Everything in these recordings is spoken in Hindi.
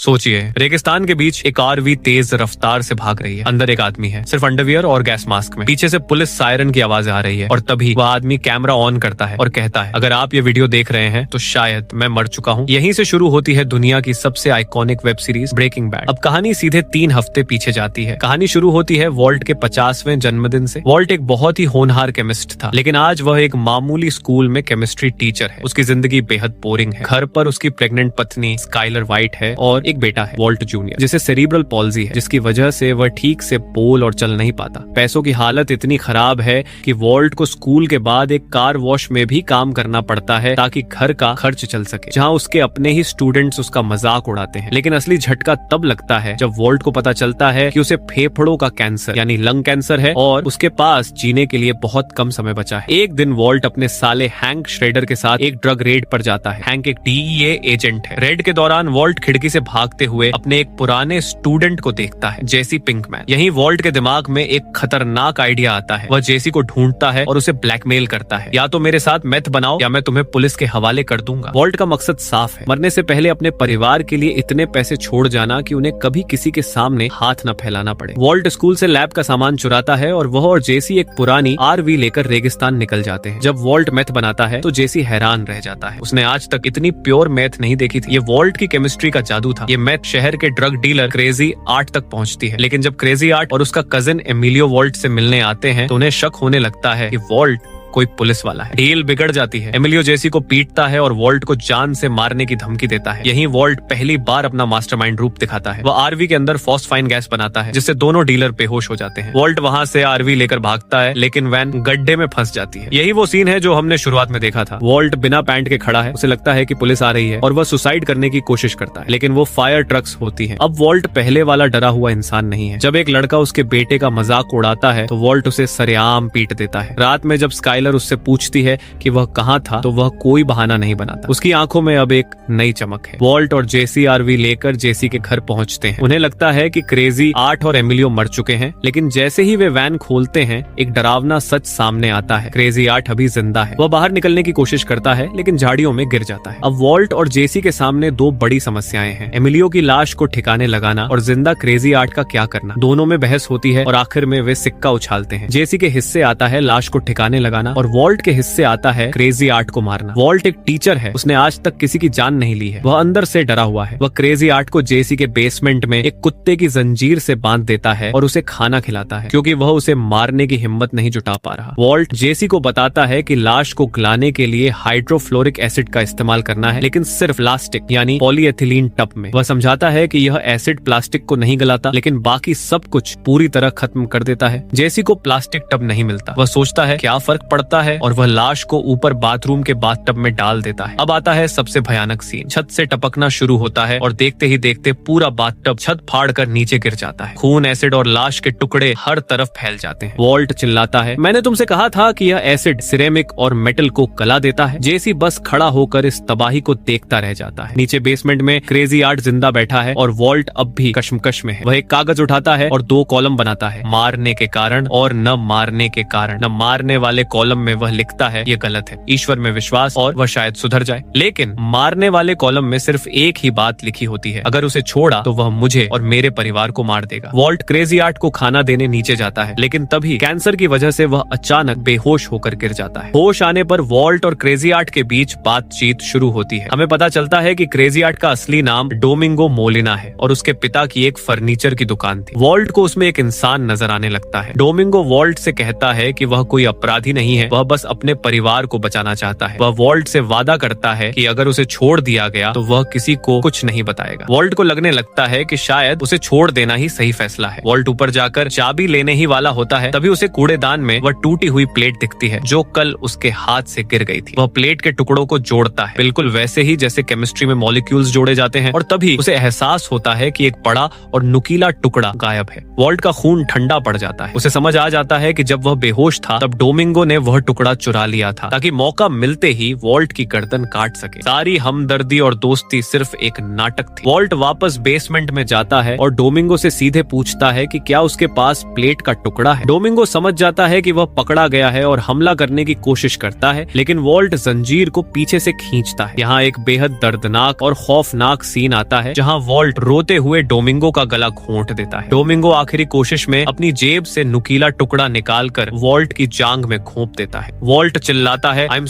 सोचिए, रेगिस्तान के बीच एक आरवी तेज रफ्तार से भाग रही है। अंदर एक आदमी है, सिर्फ अंडरवियर और गैस मास्क में। पीछे से पुलिस सायरन की आवाज आ रही है और तभी वह आदमी कैमरा ऑन करता है और कहता है, अगर आप ये वीडियो देख रहे हैं तो शायद मैं मर चुका हूँ। यहीं से शुरू होती है दुनिया की सबसे iconic web series Breaking Bad. अब कहानी सीधे 3 हफ्ते पीछे जाती है। कहानी शुरू होती है वॉल्ट के 50वें जन्मदिन से। वॉल्ट एक बहुत ही होनहार केमिस्ट था, लेकिन आज वह एक मामूली स्कूल में केमिस्ट्री टीचर है। उसकी जिंदगी बेहद बोरिंग है। घर पर उसकी प्रेग्नेंट पत्नी स्काइलर वाइट है और एक बेटा है वॉल्ट जूनियर, जिसे सेरिब्रल पॉल्जी है, जिसकी वजह से वह ठीक से बोल और चल नहीं पाता। पैसों की हालत इतनी खराब है कि वॉल्ट को स्कूल के बाद एक कार वॉश में भी काम करना पड़ता है ताकि घर का खर्च चल सके, जहाँ उसके अपने ही स्टूडेंट्स उसका मजाक उड़ाते हैं। लेकिन असली झटका तब लगता है जब वॉल्ट को पता चलता है कि उसे फेफड़ों का कैंसर यानी लंग कैंसर है और उसके पास जीने के लिए बहुत कम समय बचा है। एक दिन वॉल्ट अपने साले हैंक श्रेडर के साथ एक ड्रग रेड पर जाता है। हैंक एक DEA एजेंट है। रेड के दौरान वॉल्ट खिड़की से भागते हुए अपने एक पुराने स्टूडेंट को देखता है, जेसी पिंकमैन। यही वॉल्ट के दिमाग में एक खतरनाक आइडिया आता है। वह जेसी को ढूंढता है और उसे ब्लैकमेल करता है, या तो मेरे साथ मेथ बनाओ या मैं तुम्हें पुलिस के हवाले कर दूंगा। वॉल्ट का मकसद साफ है, मरने से पहले अपने परिवार के लिए इतने पैसे छोड़ जाना कि उन्हें कभी किसी के सामने हाथ न फैलाना पड़े। वॉल्ट स्कूल से लैब का सामान चुराता है और वह और जेसी एक पुरानी RV लेकर रेगिस्तान निकल जाते हैं। जब वॉल्ट मैथ बनाता है तो जेसी हैरान रह जाता है। उसने आज तक इतनी प्योर मैथ नहीं देखी थी। ये वॉल्ट की केमिस्ट्री का जादू था। ये मैथ शहर के ड्रग डीलर क्रेजी आर्ट तक पहुंचती है। लेकिन जब क्रेजी आर्ट और उसका कजिन एमिलियो वॉल्ट से मिलने आते हैं तो उन्हें शक होने लगता है कि वॉल्ट कोई पुलिस वाला है। डील बिगड़ जाती है। एमिलियो जेसी को पीटता है और वॉल्ट को जान से मारने की धमकी देता है। यहीं वॉल्ट पहली बार अपना मास्टरमाइंड रूप दिखाता है। वह RV के अंदर फॉस्फाइन गैस बनाता है, जिससे दोनों डीलर बेहोश हो जाते हैं। वॉल्ट वहां से RV लेकर भागता है, लेकिन वैन गड्ढे में फंस जाती है। यही वो सीन है जो हमने शुरुआत में देखा था। वॉल्ट बिना पैंट के खड़ा है। उसे लगता है कि पुलिस आ रही है और वह सुसाइड करने की कोशिश करता है, लेकिन वो फायर ट्रक्स होती है। अब वॉल्ट पहले वाला डरा हुआ इंसान नहीं है। जब एक लड़का उसके बेटे का मजाक उड़ाता है तो वॉल्ट उसे सरेआम पीट देता है। रात में जब स्काइलर उससे पूछती है कि वह कहां था तो वह कोई बहाना नहीं बनाता। उसकी आंखों में अब एक नई चमक है। वॉल्ट और जेसी RV लेकर जेसी के घर पहुंचते हैं। उन्हें लगता है कि क्रेजी आर्ट और एमिलियो मर चुके हैं, लेकिन जैसे ही वे वैन खोलते हैं एक डरावना सच सामने आता है। क्रेजी आर्ट अभी जिंदा है। वह बाहर निकलने की कोशिश करता है, लेकिन झाड़ियों में गिर जाता है। अब वॉल्ट और जेसी के सामने 2 बड़ी समस्याएं हैं। एमिलियो की लाश को ठिकाने लगाना और जिंदा क्रेजी आर्ट का क्या करना। दोनों में बहस होती है और आखिर में वे सिक्का उछालते हैं। जेसी के हिस्से आता है लाश को ठिकाने लगाना और वॉल्ट के हिस्से आता है क्रेजी आर्ट को मारना। वॉल्ट एक टीचर है। उसने आज तक किसी की जान नहीं ली है। वह अंदर से डरा हुआ है। वह क्रेजी आर्ट को जेसी के बेसमेंट में एक कुत्ते की जंजीर से बांध देता है और उसे खाना खिलाता है, क्योंकि वह उसे मारने की हिम्मत नहीं जुटा पा रहा। वॉल्ट जेसी को बताता है कि लाश को गलाने के लिए हाइड्रोफ्लोरिक एसिड का इस्तेमाल करना है, लेकिन सिर्फ प्लास्टिक यानी पॉलीएथिलीन टब में। वह समझाता है कि यह एसिड प्लास्टिक को नहीं गलाता, लेकिन बाकी सब कुछ पूरी तरह खत्म कर देता है। जेसी को प्लास्टिक टब नहीं मिलता। वह सोचता है क्या फर्क पड़ता है और वह लाश को ऊपर बाथरूम के बाथटब में डाल देता है। अब आता है सबसे भयानक सीन। छत से टपकना शुरू होता है और देखते ही देखते पूरा बाथटब छत फाड़ कर नीचे गिर जाता है। खून, एसिड और लाश के टुकड़े हर तरफ फैल जाते हैं। वॉल्ट चिल्लाता है, मैंने तुमसे कहा था कि यह एसिड सिरेमिक और मेटल को गला देता है। जेसी बस खड़ा होकर इस तबाही को देखता रह जाता है। नीचे बेसमेंट में क्रेजी आर्ट जिंदा बैठा है और वॉल्ट अब भी कश्मकश में है। वह एक कागज उठाता है और 2 कॉलम बनाता है, मारने के कारण और न मारने के कारण। न मारने वाले कॉलम में वह लिखता है ये गलत है, ईश्वर में विश्वास और वह शायद सुधर जाए। लेकिन मारने वाले कॉलम में सिर्फ एक ही बात लिखी होती है, अगर उसे छोड़ा तो वह मुझे और मेरे परिवार को मार देगा। वॉल्ट क्रेजी आर्ट को खाना देने नीचे जाता है, लेकिन तभी कैंसर की वजह से वह अचानक बेहोश होकर गिर जाता है। होश आने पर वॉल्ट और क्रेजी आर्ट के बीच बातचीत शुरू होती है। हमें पता चलता है कि क्रेजी आर्ट का असली नाम डोमिंगो मोलिना है और उसके पिता की एक फर्नीचर की दुकान थी। वॉल्ट को उसमें एक इंसान नजर आने लगता है। डोमिंगो वॉल्ट से कहता है कि वह कोई अपराधी नहीं है, वह बस अपने परिवार को बचाना चाहता है। वह वॉल्ट से वादा करता है कि अगर उसे छोड़ दिया गया तो वह किसी को कुछ नहीं बताएगा। वॉल्ट को लगने लगता है कि शायद उसे छोड़ देना ही सही फैसला है। वॉल्ट ऊपर जाकर चाबी लेने ही वाला होता है, तभी उसे कूड़ेदान में वह टूटी हुई प्लेट दिखती है जो कल उसके हाथ से गिर गई थी। वह प्लेट के टुकड़ों को जोड़ता है, बिल्कुल वैसे ही जैसे केमिस्ट्री में मॉलिक्यूल्स जोड़े जाते हैं, और तभी उसे एहसास होता है कि एक बड़ा और नुकीला टुकड़ा गायब है। वॉल्ट का खून ठंडा पड़ जाता है। उसे समझ आ जाता है कि जब वह बेहोश था तब डोमिंगो ने वह टुकड़ा चुरा लिया था ताकि मौका मिलते ही वॉल्ट की गर्दन काट सके। सारी हमदर्दी और दोस्ती सिर्फ एक नाटक थी। वॉल्ट वापस बेसमेंट में जाता है और डोमिंगो से सीधे पूछता है कि क्या उसके पास प्लेट का टुकड़ा है। डोमिंगो समझ जाता है कि वह पकड़ा गया है और हमला करने की कोशिश करता है, लेकिन वॉल्ट जंजीर को पीछे से खींचता है। यहाँ एक बेहद दर्दनाक और खौफनाक सीन आता है जहाँ वॉल्ट रोते हुए डोमिंगो का गला घोंट देता है। डोमिंगो आखिरी कोशिश में अपनी जेब से नुकीला टुकड़ा निकालकर वॉल्ट की जांघ में घोंप देता है। वॉल्ट चिल्लाता है आई एम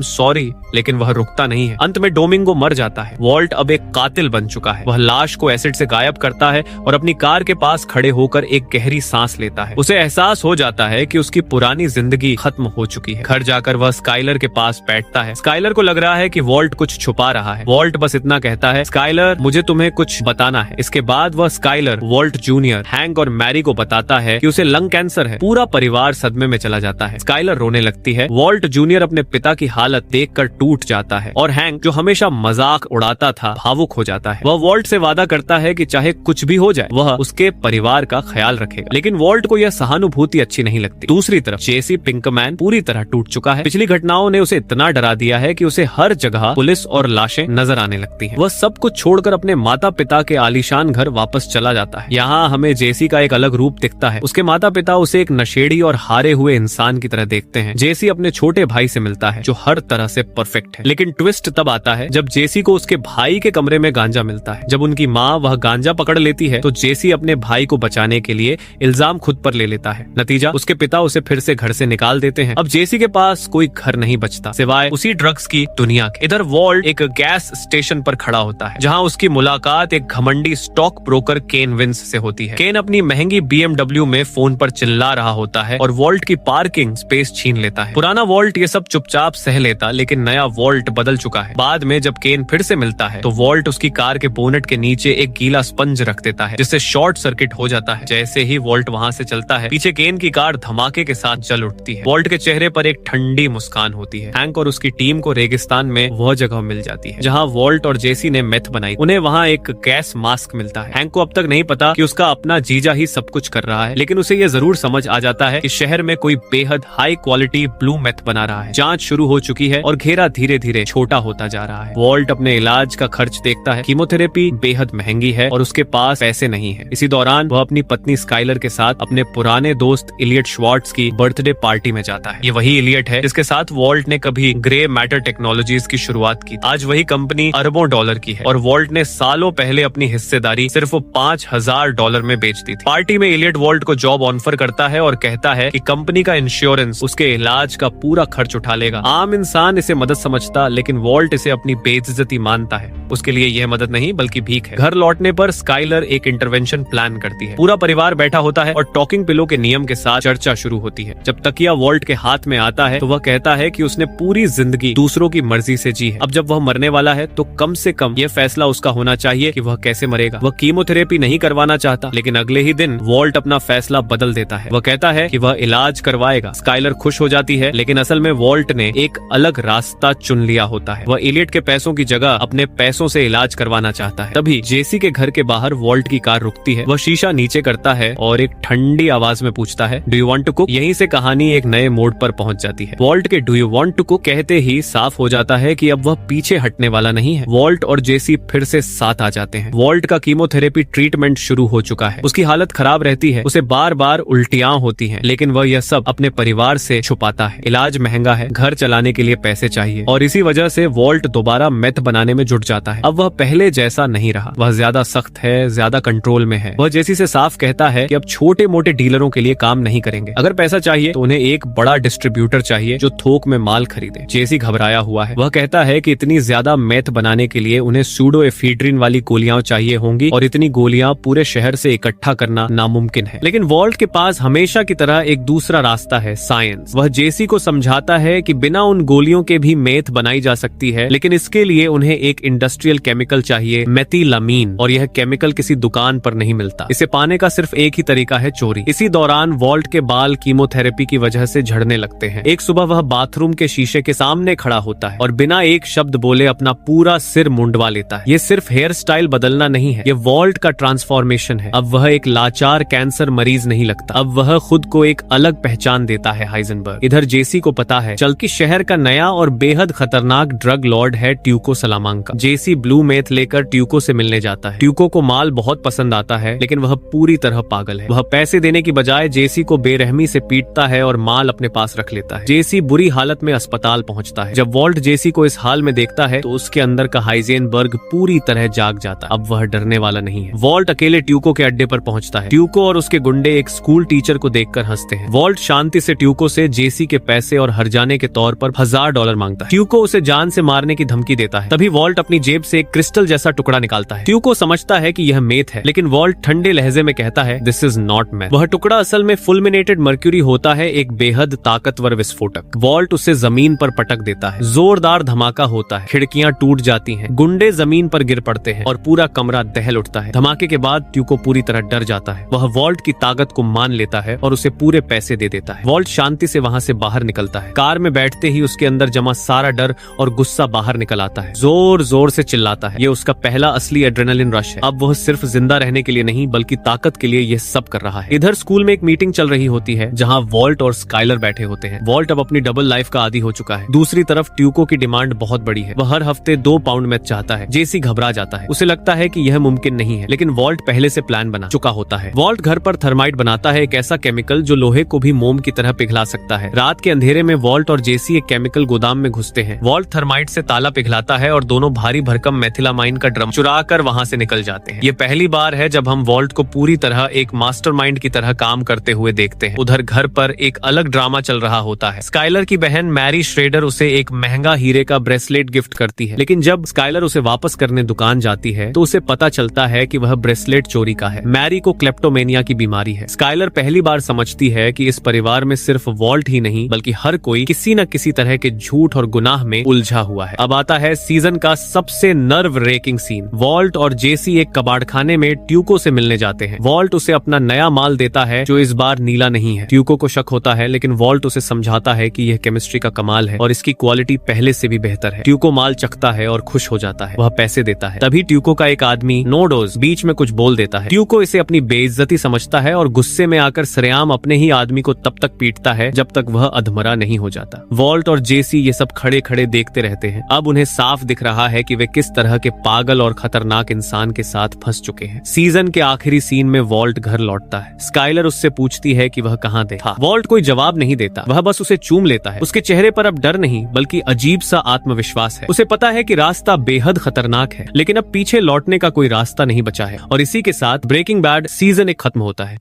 सॉरी, लेकिन वह रुकता नहीं है। अंत में डोमिंगो मर जाता है। वॉल्ट अब एक कातिल बन चुका है। वह लाश को एसिड से गायब करता है और अपनी कार के पास खड़े होकर एक गहरी सांस लेता है। उसे एहसास हो जाता है कि उसकी पुरानी जिंदगी खत्म हो चुकी है। घर जाकर वह स्काइलर के पास बैठता है। स्काइलर को लग रहा है कि वॉल्ट कुछ छुपा रहा है। वॉल्ट बस इतना कहता है, स्काइलर मुझे तुम्हें कुछ बताना है। इसके बाद वह स्काइलर, वॉल्ट जूनियर, हैंक और मैरी को बताता है कि उसे लंग कैंसर है। पूरा परिवार सदमे में चला जाता है। स्काइलर रोने लगती है। वॉल्ट जूनियर अपने पिता की हालत देखकर टूट जाता है और हैंक, जो हमेशा मजाक उड़ाता था, भावुक हो जाता है। वह वॉल्ट से वादा करता है कि चाहे कुछ भी हो जाए वह उसके परिवार का ख्याल रखेगा, लेकिन वॉल्ट को यह सहानुभूति अच्छी नहीं लगती। दूसरी तरफ जेसी पिंकमैन पूरी तरह टूट चुका है। पिछली घटनाओं ने उसे इतना डरा दिया है कि उसे हर जगह पुलिस और लाशें नजर आने लगती हैं। वह सब कुछ छोड़कर अपने माता पिता के आलीशान घर वापस चला जाता है। यहाँ हमें जेसी का एक अलग रूप दिखता है। उसके माता पिता उसे एक नशेड़ी और हारे हुए इंसान की तरह देखते हैं। जेसी अपने छोटे भाई से मिलता है जो हर तरह से परफेक्ट है, लेकिन ट्विस्ट तब आता है जब जेसी को उसके भाई के कमरे में गांजा मिलता है। जब उनकी माँ वह गांजा पकड़ लेती है तो जेसी अपने भाई को बचाने के लिए इल्जाम खुद पर ले लेता है। नतीजा, उसके पिता उसे फिर से घर से निकाल देते हैं। अब जेसी के पास कोई घर नहीं बचता सिवाय उसी ड्रग्स की दुनिया के। इधर वॉल्ट एक गैस स्टेशन पर खड़ा होता है जहाँ उसकी मुलाकात एक घमंडी स्टॉक ब्रोकर केन विंस से होती है। केन अपनी महंगी BMW में फोन पर चिल्ला रहा होता है और वॉल्ट की पार्किंग स्पेस छीन लेता है। पुराना वॉल्ट ये सब चुपचाप सह लेता, लेकिन नया वॉल्ट बदल चुका है। बाद में जब केन फिर से मिलता है तो वॉल्ट उसकी कार के बोनेट के नीचे एक गीला स्पंज रख देता है जिससे शॉर्ट सर्किट हो जाता है। जैसे ही वॉल्ट वहाँ से चलता है, पीछे केन की कार धमाके के साथ जल उठती है। वॉल्ट के चेहरे पर एक ठंडी मुस्कान होती है। हैंक और उसकी टीम को रेगिस्तान में वह जगह मिल जाती है जहाँ वॉल्ट और जेसी ने मेथ बनाई। उन्हें वहाँ एक गैस मास्क मिलता है। हैंक को अब तक नहीं पता कि उसका अपना जीजा ही सब कुछ कर रहा है, लेकिन उसे यह जरूर समझ आ जाता है कि शहर में कोई बेहद हाई क्वालिटी ब्लू मेथ बना रहा है। जांच शुरू हो चुकी है और घेरा धीरे धीरे छोटा होता जा रहा है। वॉल्ट अपने इलाज का खर्च देखता है। कीमोथेरेपी बेहद महंगी है और उसके पास पैसे नहीं है। इसी दौरान वह अपनी पत्नी स्काइलर के साथ अपने पुराने दोस्त इलियट श्वार्ट्ज की बर्थडे पार्टी में जाता है। ये वही इलियट है जिसके साथ वॉल्ट ने कभी ग्रे मैटर टेक्नोलॉजीज की शुरुआत की। आज वही कंपनी अरबों डॉलर की है और वॉल्ट ने सालों पहले अपनी हिस्सेदारी सिर्फ $5000 में बेच दी थी। पार्टी में इलियट वॉल्ट को जॉब ऑफर करता है और कहता है कि कंपनी का इंश्योरेंस उसके इलाज का पूरा खर्च उठा लेगा। आम इंसान इसे मदद समझता, लेकिन वॉल्ट इसे अपनी बेइज्जती मानता है। उसके लिए यह मदद नहीं बल्कि भीख है। घर लौटने पर स्काइलर एक इंटरवेंशन प्लान करती है। पूरा परिवार बैठा होता है और टॉकिंग पिलो के नियम के साथ चर्चा शुरू होती है। जब तकिया वॉल्ट के हाथ में आता है तो वह कहता है कि उसने पूरी जिंदगी दूसरों की मर्जी से जी है। अब जब वह मरने वाला है तो कम से कम यह फैसला उसका होना चाहिए कि वह कैसे मरेगा। वह कीमोथेरेपी नहीं करवाना चाहता, लेकिन अगले ही दिन वॉल्ट अपना फैसला बदल देता है। वह कहता है कि वह इलाज करवाएगा। स्काइलर खुश हो जाती है, लेकिन असल में वॉल्ट ने एक अलग रास्ता चुन लिया होता है। वह इलियट के पैसों की जगह अपने पैसों से इलाज करवाना चाहता है। तभी जेसी के घर के बाहर वॉल्ट की कार रुकती है। वह शीशा नीचे करता है और एक ठंडी आवाज में पूछता है, do you want to cook? यहीं से कहानी एक नए मोड़ पर पहुंच जाती है। वॉल्ट के do you want to cook कहते ही साफ हो जाता है कि अब वह पीछे हटने वाला नहीं है। वॉल्ट और जेसी फिर से साथ आ जाते हैं। वॉल्ट का कीमोथेरेपी ट्रीटमेंट शुरू हो चुका है। उसकी हालत खराब रहती है। उसे बार बार उल्टियां होती हैं, लेकिन वह यह सब अपने परिवार से छुपाता है। इलाज महंगा है, घर चलाने के लिए पैसे चाहिए और इसी वजह से वॉल्ट दोबारा मेथ बनाने में जुट जाता है। अब वह पहले जैसा नहीं रहा। वह ज्यादा सख्त है, ज्यादा कंट्रोल में है। वह जेसी से साफ कहता है कि अब छोटे मोटे डीलरों के लिए काम नहीं करेंगे। अगर पैसा चाहिए तो उन्हें एक बड़ा डिस्ट्रीब्यूटर चाहिए जो थोक में माल खरीदे। जेसी घबराया हुआ है। वह कहता है कि इतनी ज्यादा मेथ बनाने के लिए उन्हें सूडोएफेड्रिन वाली गोलियां चाहिए होंगी और इतनी गोलियां पूरे शहर से इकट्ठा करना नामुमकिन है। लेकिन वॉल्ट के पास हमेशा की तरह एक दूसरा रास्ता है, साइंस। वह जेसी को समझाता है कि बिना उन गोलियों के भी मेथ बनाई जा सकती है, लेकिन इसके लिए उन्हें एक इंडस्ट्रियल केमिकल चाहिए, मेथिलामीन, और यह केमिकल किसी दुकान पर नहीं मिलता। इसे पाने का सिर्फ एक ही तरीका है, चोरी। इसी दौरान वॉल्ट के बाल कीमोथेरेपी की वजह से झड़ने लगते हैं। एक सुबह वह बाथरूम के शीशे के सामने खड़ा होता है और बिना एक शब्द बोले अपना पूरा सिर मुंडवा लेता है। ये सिर्फ हेयर स्टाइल बदलना नहीं है, ये वॉल्ट का ट्रांसफॉर्मेशन है। अब वह एक लाचार कैंसर मरीज नहीं लगता। अब वह खुद को एक अलग पहचान देता है। है हाइजेनबर्ग। इधर जेसी को पता है चल्की शहर का नया और बेहद खतरनाक ड्रग लॉर्ड है ट्यूको सलामांका। जेसी ब्लू मेथ लेकर ट्यूको से मिलने जाता है। ट्यूको को माल बहुत पसंद आता है, लेकिन वह पूरी तरह पागल है। वह पैसे देने की बजाय जेसी को बेरहमी से पीटता है और माल अपने पास रख लेता है। जेसी बुरी हालत में अस्पताल पहुंचता है। जब वॉल्ट जेसी को इस हाल में देखता है तो उसके अंदर का हाइजेनबर्ग पूरी तरह जाग जाता है। अब वह डरने वाला नहीं है। वॉल्ट अकेले ट्यूको के अड्डे पर पहुंचता है। ट्यूको और उसके गुंडे एक स्कूल टीचर को देखकर हंसते हैं। वॉल्ट शांति से ट्यूको से जेसी के पैसे और हर्जाने के तौर पर $1000 मांगता है। ट्यूको उसे जान से मारने की धमकी देता है। तभी वॉल्ट अपनी जेब से एक क्रिस्टल जैसा टुकड़ा निकालता है। ट्यूको समझता है कि यह मेथ है, लेकिन वॉल्ट ठंडे लहजे में कहता है दिस इज नॉट मैथ। वह टुकड़ा असल में फुलमिनेटेड मर्क्यूरी होता है, एक बेहद ताकतवर विस्फोटक। वॉल्ट उसे जमीन पर पटक देता है। जोरदार धमाका होता है, खिड़कियां टूट जाती हैं, गुंडे जमीन पर गिर पड़ते हैं और पूरा कमरा दहल उठता है। धमाके के बाद ट्यूको पूरी तरह डर जाता है। वह वॉल्ट की ताकत को मान लेता है और उसे पूरे पैसे दे देता है। वॉल्ट शांति से वहां से बाहर निकलता है। कार में बैठते ही उसके अंदर जमा सारा डर और गुस्सा बाहर निकल आता है। जोर जोर से चिल्लाता है। ये उसका पहला असली एड्रेनालिन रश है। अब वह सिर्फ जिंदा रहने के लिए नहीं बल्कि ताकत के लिए ये सब कर रहा है। इधर स्कूल में एक मीटिंग चल रही होती है जहां वॉल्ट और स्काइलर बैठे होते हैं। वॉल्ट अब अपनी डबल लाइफ का आदी हो चुका है। दूसरी तरफ ट्यूको की डिमांड बहुत बड़ी है। वह हर हफ्ते 2 पाउंड मैथ चाहता है। जेसी घबरा जाता है। उसे लगता है कि यह मुमकिन नहीं है, लेकिन वॉल्ट पहले से प्लान बना चुका होता है। वॉल्ट घर पर थर्माइट बनाता है, एक ऐसा केमिकल जो लोहे को भी मोम की तरह पिघला सकता है। रात के अंधेरे में वॉल्ट और जेसी एक केमिकल गोदाम में घुसते हैं। वॉल्ट थर्माइट से ताला पिघलाता है और दोनों भारी भरकम मेथिलामाइन का ड्रम चुरा कर वहां से निकल जाते हैं। ये पहली बार है जब हम वॉल्ट को पूरी तरह एक मास्टरमाइंड की तरह काम करते हुए देखते हैं। उधर घर पर एक अलग ड्रामा चल रहा होता है। स्काइलर की बहन मैरी श्रेडर उसे एक महंगा हीरे का ब्रेसलेट गिफ्ट करती है, लेकिन जब स्काइलर उसे वापस करने दुकान जाती है तो उसे पता चलता है कि वह ब्रेसलेट चोरी का है। मैरी को क्लेप्टोमेनिया की बीमारी है। स्काइलर पहली बार समझती है कि इस परिवार में सिर्फ वॉल्ट ही नहीं बल्कि हर कोई किसी न किसी तरह के झूठ और गुनाह में उलझा हुआ है। अब आता है सीजन का सबसे नर्व रेकिंग सीन। वॉल्ट और जेसी एक कबाड़खाने में ट्यूको से मिलने जाते हैं। वॉल्ट उसे अपना नया माल देता है जो इस बार नीला नहीं है। ट्यूको को शक होता है, लेकिन वॉल्ट उसे समझाता है कि यह केमिस्ट्री का कमाल है और इसकी क्वालिटी पहले से भी बेहतर है। ट्यूको माल चखता है और खुश हो जाता है। वह पैसे देता है। तभी ट्यूको का एक आदमी नोडोज बीच में कुछ बोल देता है। ट्यूको इसे अपनी बेइज्जती समझता है और गुस्से में आकर सरेआम अपने ही आदमी को तब तक पीटता है जब तक वह अधमरा नहीं हो जाता। वॉल्ट और जेसी ये सब खड़े खड़े देखते रहते हैं। अब उन्हें साफ दिख रहा है कि वे किस तरह के पागल और खतरनाक इंसान के साथ फंस चुके हैं। सीजन के आखिरी सीन में वॉल्ट घर लौटता है। स्काइलर उससे पूछती है कि वह कहाँ था। वॉल्ट कोई जवाब नहीं देता। वह बस उसे चूम लेता है। उसके चेहरे पर अब डर नहीं बल्कि अजीब सा आत्मविश्वास है। उसे पता है कि रास्ता बेहद खतरनाक है, लेकिन अब पीछे लौटने का कोई रास्ता नहीं बचा है। और इसी के साथ ब्रेकिंग बैड सीजन 1 खत्म होता है।